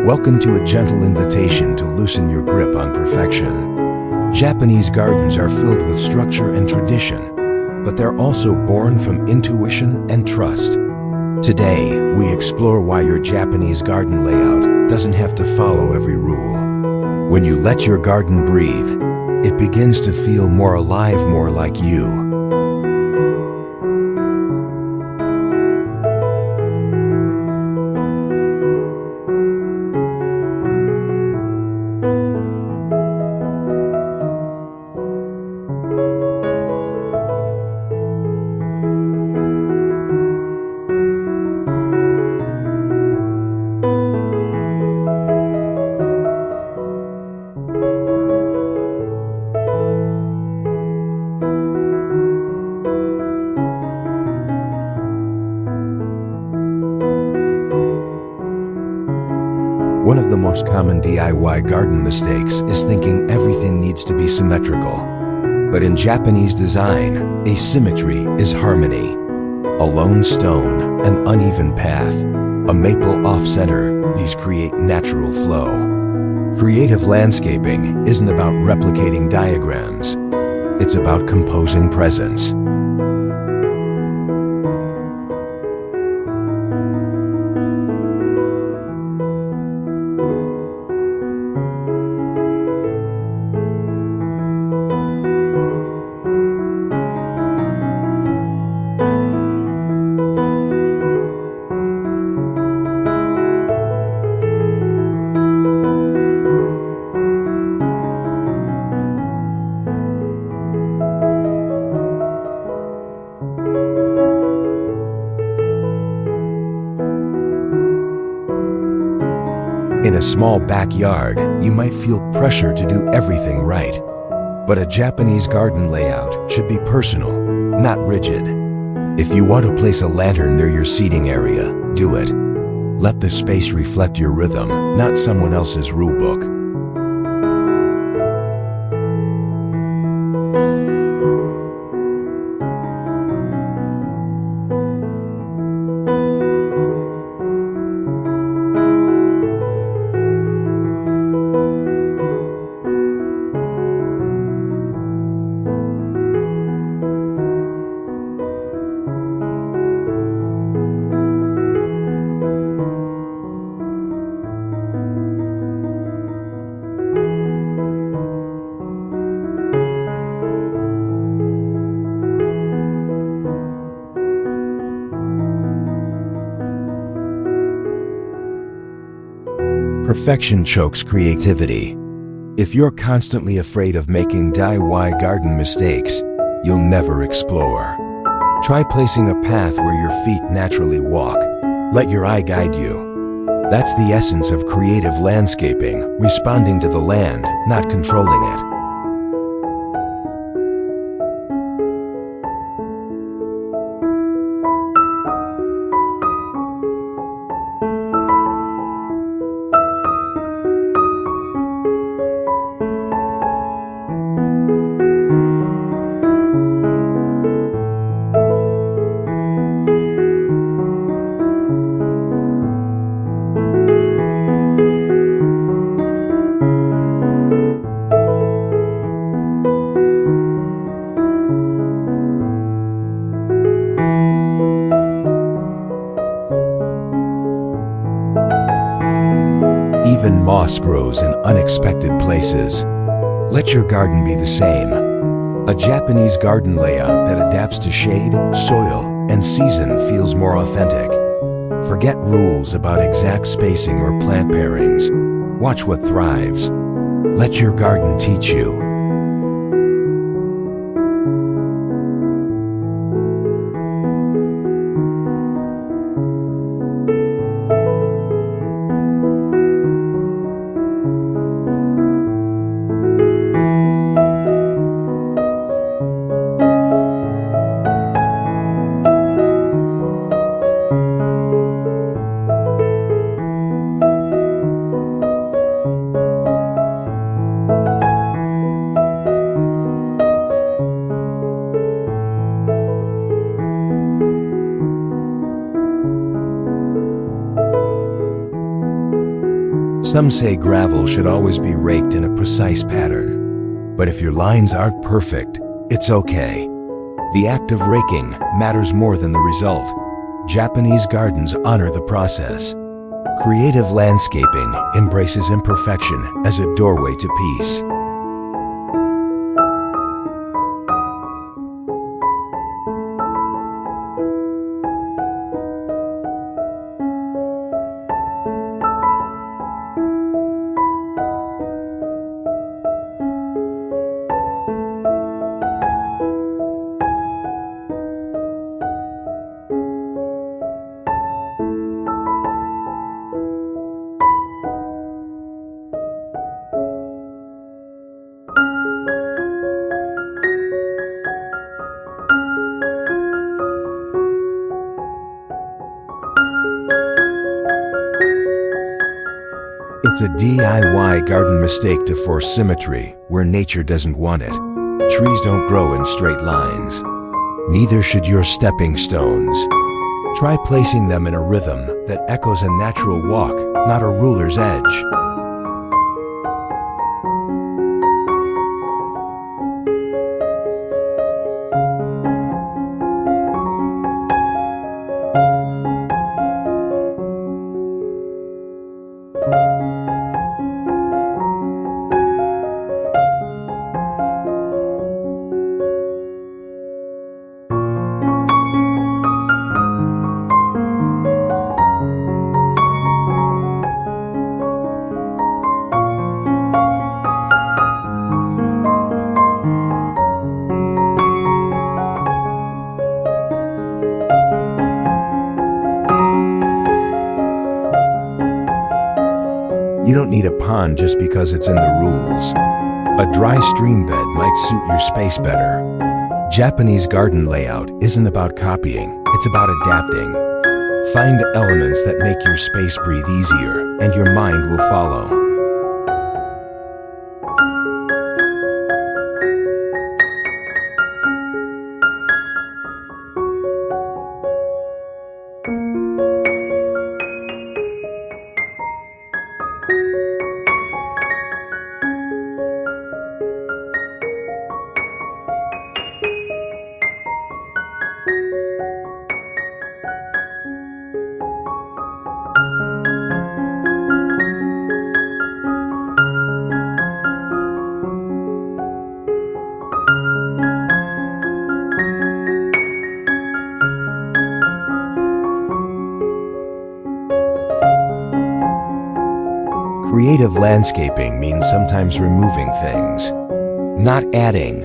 Welcome to a gentle invitation to loosen your grip on perfection. Japanese gardens are filled with structure and tradition, but they're also born from intuition and trust. Today, we explore why your Japanese garden layout doesn't have to follow every rule. When you let your garden breathe, it begins to feel more alive, more like you. One of the most common DIY garden mistakes is thinking everything needs to be symmetrical. But in Japanese design, asymmetry is harmony. A lone stone, an uneven path, a maple off-center, these create natural flow. Creative landscaping isn't about replicating diagrams. It's about composing presence. In a small backyard, you might feel pressure to do everything right. But a Japanese garden layout should be personal, not rigid. If you want to place a lantern near your seating area, do it. Let the space reflect your rhythm, not someone else's rulebook. Perfection chokes creativity. If you're constantly afraid of making DIY garden mistakes, you'll never explore. Try placing a path where your feet naturally walk. Let your eye guide you. That's the essence of creative landscaping, responding to the land, not controlling it. Even moss grows in unexpected places. Let your garden be the same. A Japanese garden layout that adapts to shade, soil, and season feels more authentic. Forget rules about exact spacing or plant pairings. Watch what thrives. Let your garden teach you. Some say gravel should always be raked in a precise pattern. But if your lines aren't perfect, it's okay. The act of raking matters more than the result. Japanese gardens honor the process. Creative landscaping embraces imperfection as a doorway to peace. It's a DIY garden mistake to force symmetry where nature doesn't want it. Trees don't grow in straight lines. Neither should your stepping stones. Try placing them in a rhythm that echoes a natural walk, not a ruler's edge. You don't need a pond just because it's in the rules. A dry stream bed might suit your space better. Japanese garden layout isn't about copying, it's about adapting. Find elements that make your space breathe easier, and your mind will follow. Creative landscaping means sometimes removing things, not adding.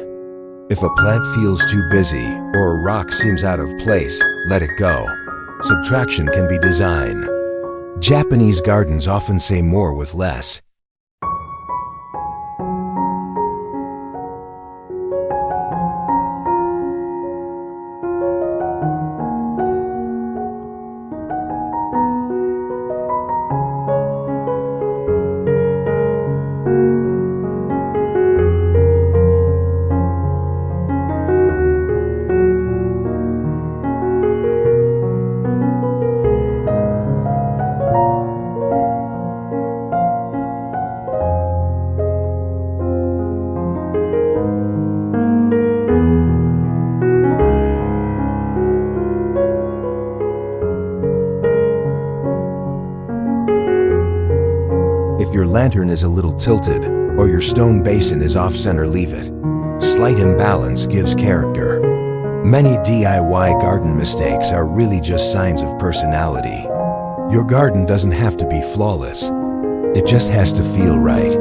If a plant feels too busy or a rock seems out of place, let it go. Subtraction can be design. Japanese gardens often say more with less. If your lantern is a little tilted, or your stone basin is off-center, leave it. Slight imbalance gives character. Many DIY garden mistakes are really just signs of personality. Your garden doesn't have to be flawless. It just has to feel right.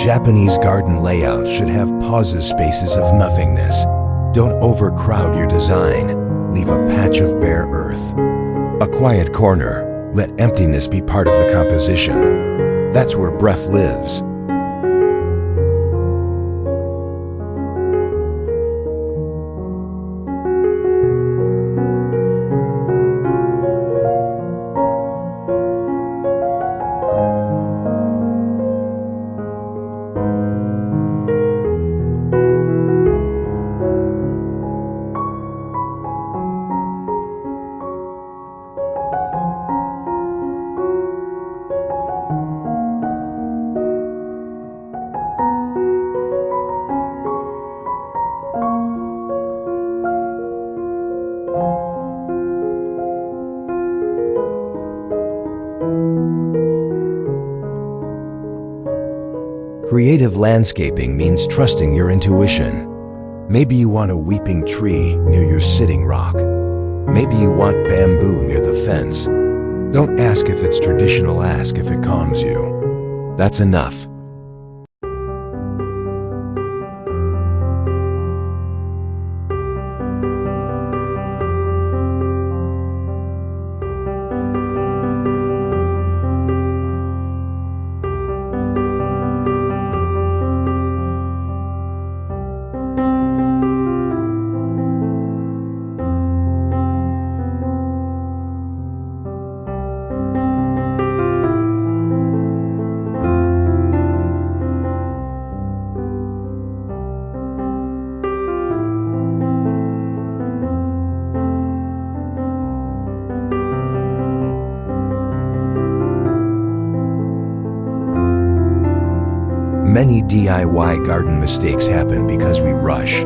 Japanese garden layout should have pauses, spaces of nothingness. Don't overcrowd your design. Leave a patch of bare earth. A quiet corner. Let emptiness be part of the composition. That's where breath lives. Creative landscaping means trusting your intuition. Maybe you want a weeping tree near your sitting rock. Maybe you want bamboo near the fence. Don't ask if it's traditional, ask if it calms you. That's enough. Many DIY garden mistakes happen because we rush.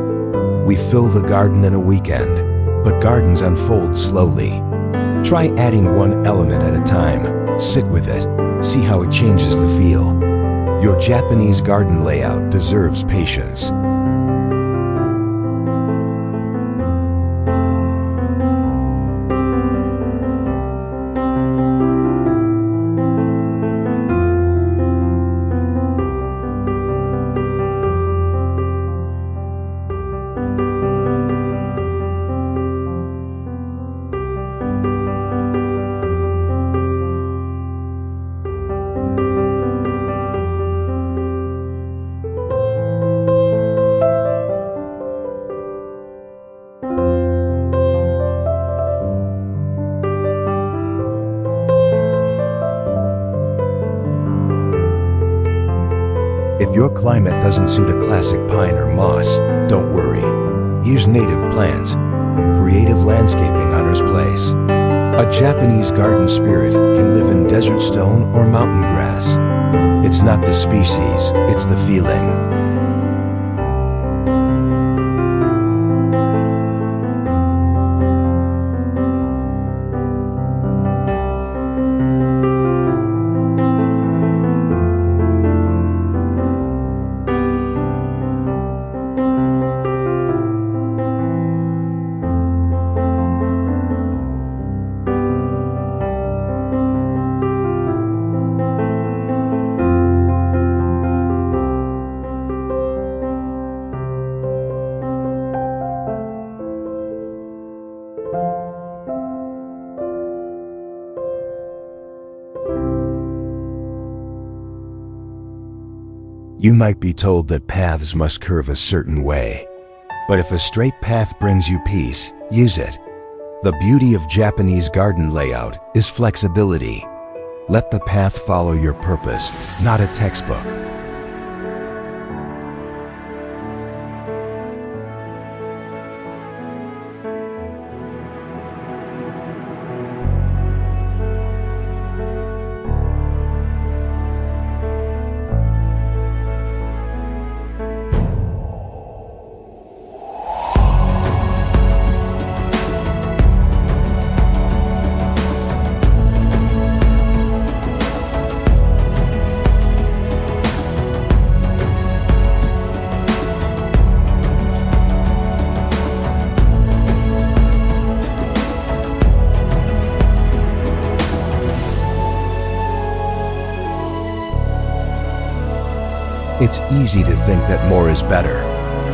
We fill the garden in a weekend, but gardens unfold slowly. Try adding one element at a time. Sit with it. See how it changes the feel. Your Japanese garden layout deserves patience. If your climate doesn't suit a classic pine or moss, don't worry. Use native plants. Creative landscaping honors place. A Japanese garden spirit can live in desert stone or mountain grass. It's not the species, it's the feeling. You might be told that paths must curve a certain way. But if a straight path brings you peace, use it. The beauty of Japanese garden layout is flexibility. Let the path follow your purpose, not a textbook. It's easy to think that more is better,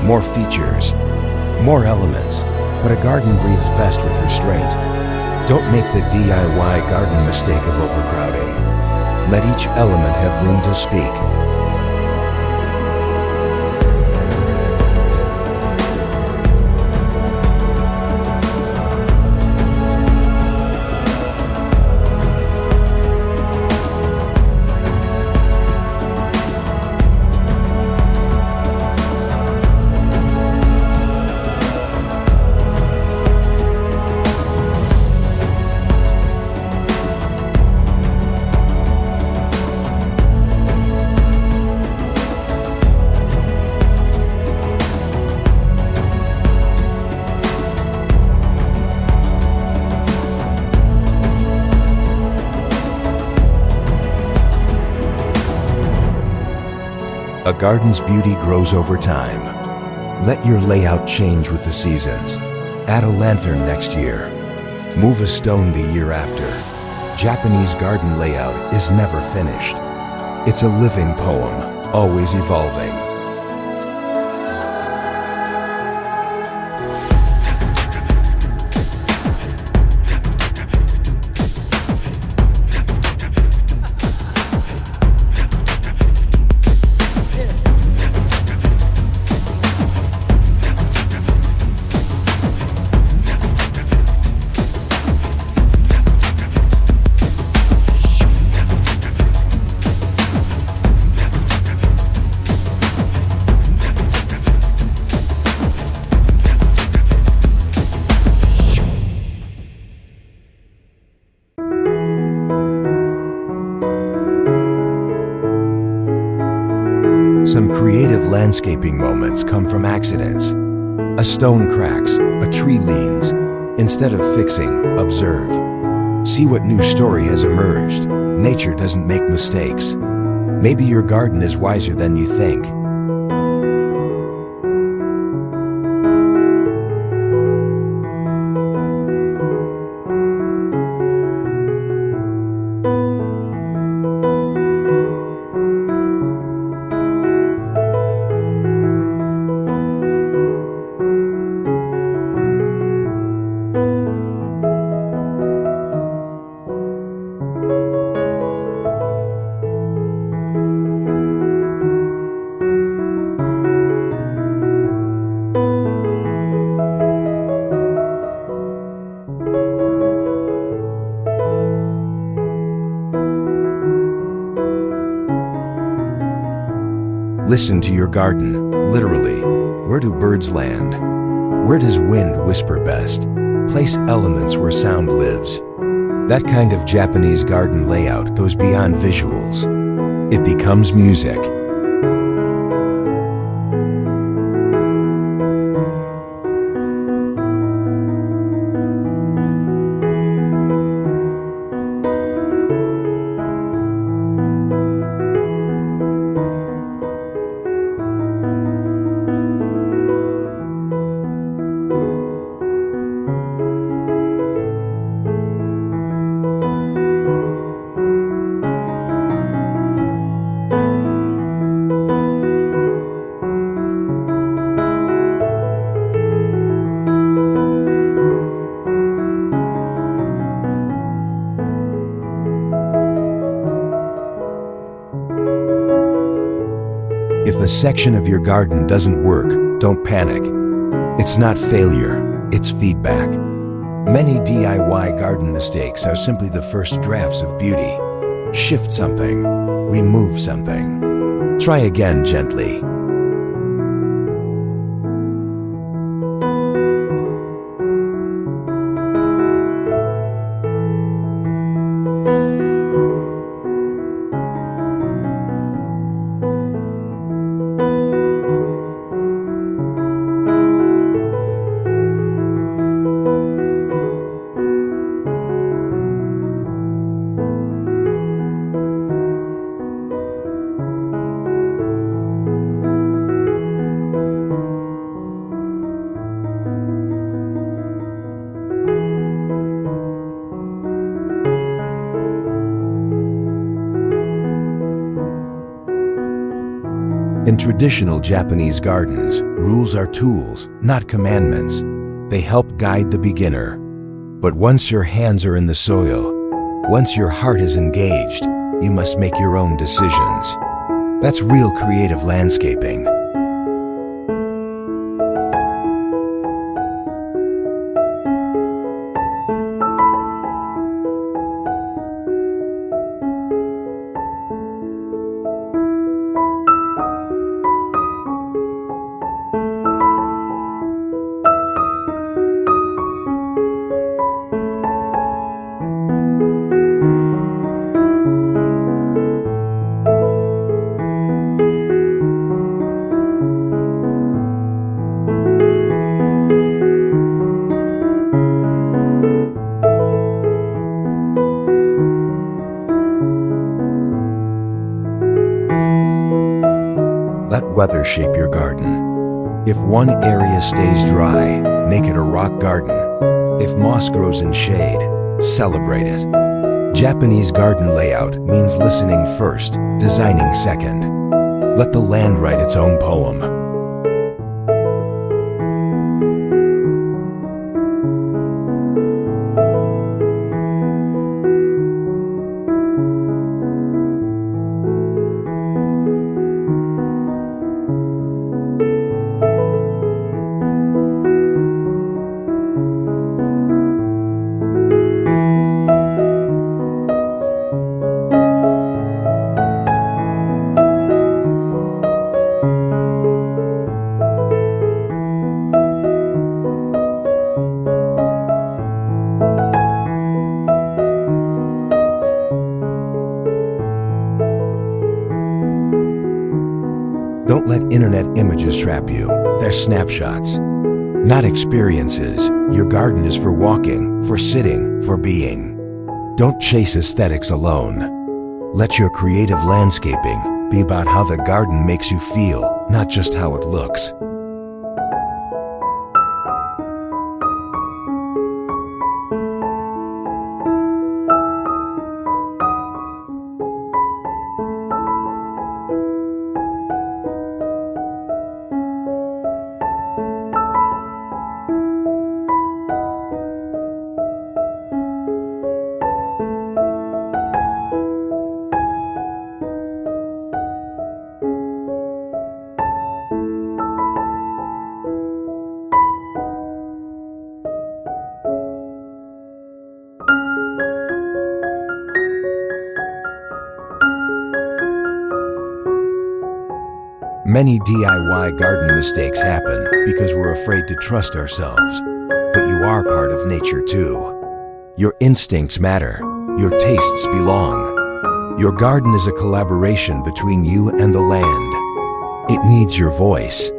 more features, more elements, but a garden breathes best with restraint. Don't make the DIY garden mistake of overcrowding. Let each element have room to speak. A garden's beauty grows over time. Let your layout change with the seasons. Add a lantern next year. Move a stone the year after. Japanese garden layout is never finished. It's a living poem, always evolving. Some creative landscaping moments come from accidents. A stone cracks, a tree leans. Instead of fixing, observe. See what new story has emerged. Nature doesn't make mistakes. Maybe your garden is wiser than you think. Listen to your garden, literally. Where do birds land? Where does wind whisper best? Place elements where sound lives. That kind of Japanese garden layout goes beyond visuals. It becomes music. If a section of your garden doesn't work, don't panic. It's not failure, it's feedback. Many DIY garden mistakes are simply the first drafts of beauty. Shift something, remove something. Try again gently. In traditional Japanese gardens, rules are tools, not commandments. They help guide the beginner. But once your hands are in the soil, once your heart is engaged, you must make your own decisions. That's real creative landscaping. Let weather shape your garden. If one area stays dry, make it a rock garden. If moss grows in shade, celebrate it. Japanese garden layout means listening first, designing second. Let the land write its own poem. Don't let internet images trap you. They're snapshots, not experiences. Your garden is for walking, for sitting, for being. Don't chase aesthetics alone. Let your creative landscaping be about how the garden makes you feel, not just how it looks. Many DIY garden mistakes happen because we're afraid to trust ourselves. But you are part of nature too. Your instincts matter. Your tastes belong. Your garden is a collaboration between you and the land. It needs your voice.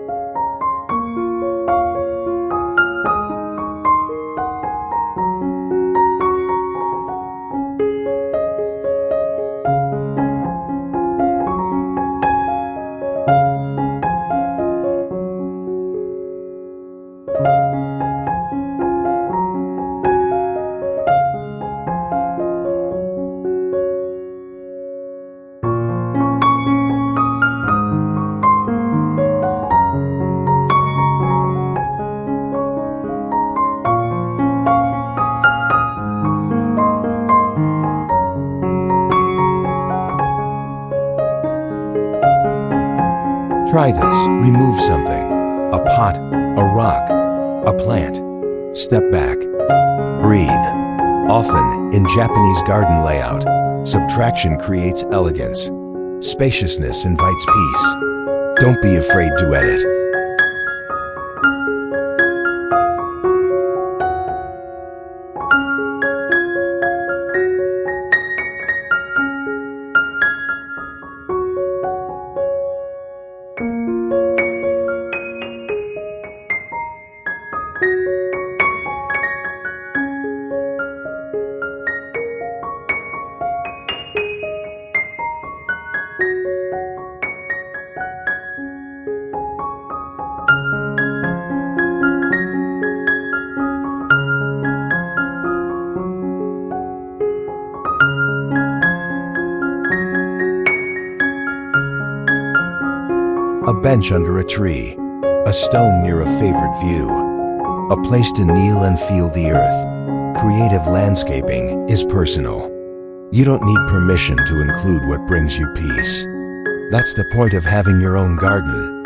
Try this. Remove something. A pot, a rock, a plant. Step back. Breathe. Often, in Japanese garden layout, subtraction creates elegance. Spaciousness invites peace. Don't be afraid to edit. bench under a tree, a stone near a favorite view, a place to kneel and feel the earth. Creative landscaping is personal. You don't need permission to include what brings you peace. That's the point of having your own garden.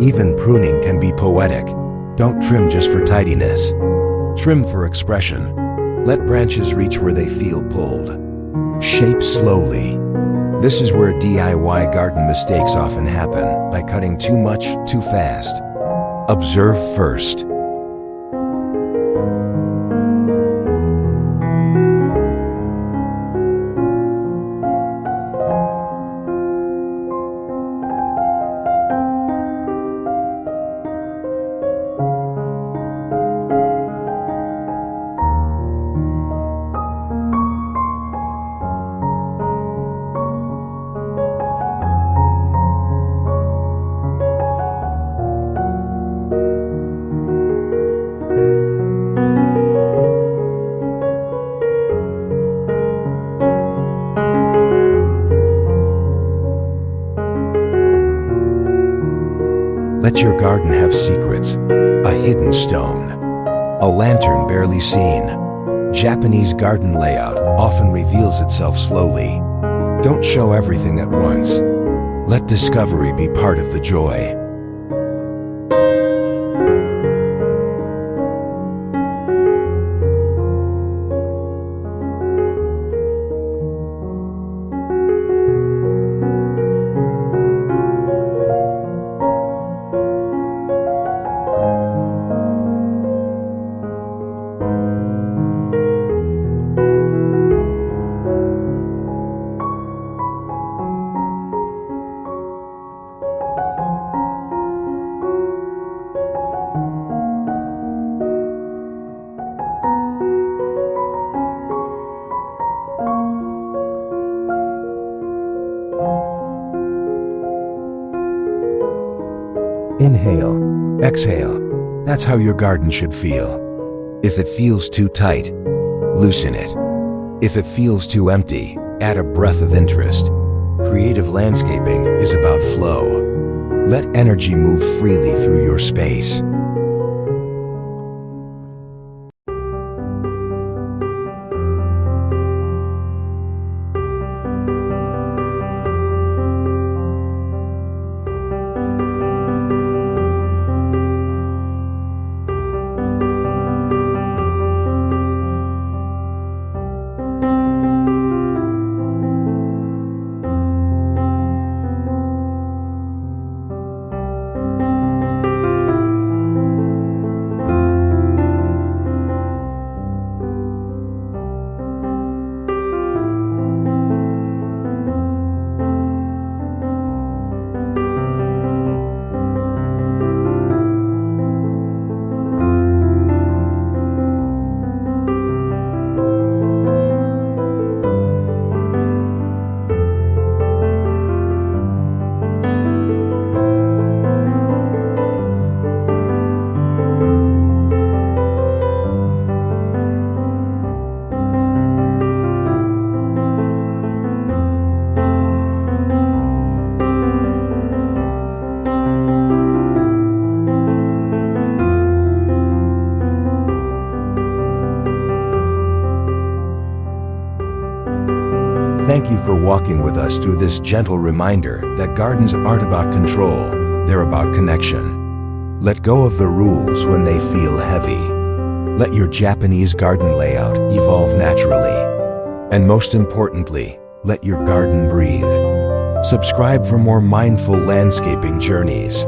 Even pruning can be poetic. Don't trim just for tidiness. Trim for expression. Let branches reach where they feel pulled. Shape slowly. This is where DIY garden mistakes often happen, by cutting too much, too fast. Observe first. Let your garden have secrets. A hidden stone. A lantern barely seen. Japanese garden layout often reveals itself slowly. Don't show everything at once. Let discovery be part of the joy. Inhale, exhale. That's how your garden should feel. If it feels too tight, loosen it. If it feels too empty, add a breath of interest. Creative landscaping is about flow. Let energy move freely through your space. Thank you for walking with us through this gentle reminder that gardens aren't about control, they're about connection. Let go of the rules when they feel heavy. Let your Japanese garden layout evolve naturally. And most importantly, let your garden breathe. Subscribe for more mindful landscaping journeys.